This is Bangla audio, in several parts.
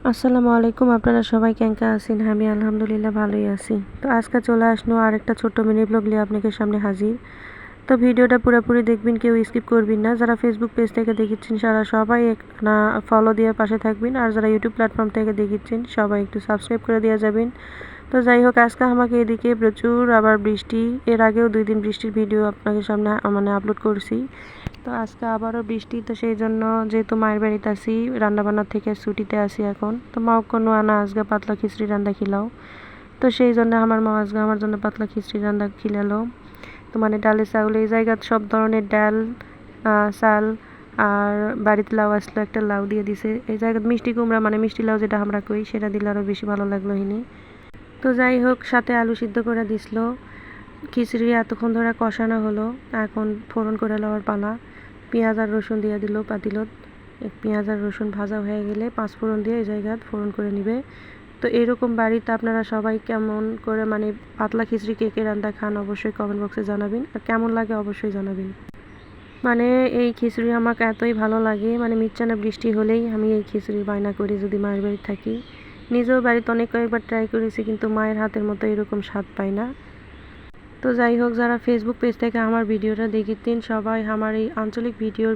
আসসালামু আলাইকুম, আপনারা সবাই কেমন আছেন? আমি আলহামদুলিল্লাহ ভালোই আছি। তো আজকে চলে আসলো আরেকটা ছোট্ট মিনি ব্লগ নিয়ে আপনাদের সামনে হাজির। তো ভিডিওটা পুরোপুরি দেখবেন, কেউ স্কিপ করবেন না। যারা ফেসবুক পেজ থেকে দেখেছেন সারা সবাই না ফলো দিয়ে পাশে থাকবেন, আর যারা ইউটিউব প্ল্যাটফর্ম থেকে দেখেছেন সবাই একটু সাবস্ক্রাইব করে দিয়ে যাবেন। তো যাই হোক, আজকে আমাকে এদিকে প্রচুর আবার বৃষ্টি, এর আগেও 2 দিন বৃষ্টির ভিডিও আপনাদের সামনে আপলোড করছি। তো আজকে আবারও বৃষ্টি, তো সেই জন্য যেহেতু মায়ের বাড়িতে আছি, রান্নাবান্নার থেকে ছুটিতে আছি এখন, তো মাও কোনো আনা আজকে পাতলা খিচড়ি রান্না খিলাও। তো সেই জন্য আমার মা আজকে আমার জন্য পাতলা খিচড়ি রান্না খিলালো। তো মানে ডালে চাউল, এই জায়গায় সব ধরনের ডাল, চাল, আর বাড়িতে লাউ আসলো, একটা লাউ দিয়ে দিছে। এই জায়গায় মিষ্টি কুমড়া মানে মিষ্টি লাউ যেটা আমরা কই, সেটা দিলে আরও বেশি ভালো লাগলো হিনি। তো যাই হোক, সাথে আলু সিদ্ধ করে দিছিল। খিচড়ি এতক্ষণ ধরে কষানো হলো, এখন ফোড়ন করে লওয়ার পালা। পেঁয়াজ আর রসুন দিয়ে দিল পাতিলত। পেঁয়াজ আর রসুন ভাজা হয়ে গেলে 5 ফোড়ন দিয়ে এই জায়গায় ফোড়ন করে নিবে। তো এরকম বাড়িতে আপনারা সবাই কেমন করে মানে পাতলা খিচড়ি কে কে রান্না খান অবশ্যই কমেন্ট বক্সে জানাবেন, আর কেমন লাগে অবশ্যই জানাবেন। মানে এই খিচুড়ি আমাকে এতই ভালো লাগে, মানে মিচ্ছানা বৃষ্টি হলেই আমি এই খিচুড়ি বায়না করি যদি মায়ের বাড়ি থাকি। নিজেও বাড়িতে অনেক কয়েকবার ট্রাই করেছি, কিন্তু মায়ের হাতের মতো এরকম স্বাদ পাই না। তো যাই হোক, যারা ফেসবুক পেজ থেকে আমার ভিডিওটা দেখেছেন সবাই আমার এই আঞ্চলিক ভিডিওর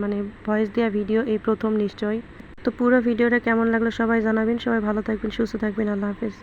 মানে ভয়েস দেওয়া ভিডিও এই প্রথম নিশ্চয়। তো পুরো ভিডিওটা কেমন লাগলো সবাই জানাবেন। সবাই ভালো থাকবেন, সুস্থ থাকবেন, আল্লাহ হাফেজ।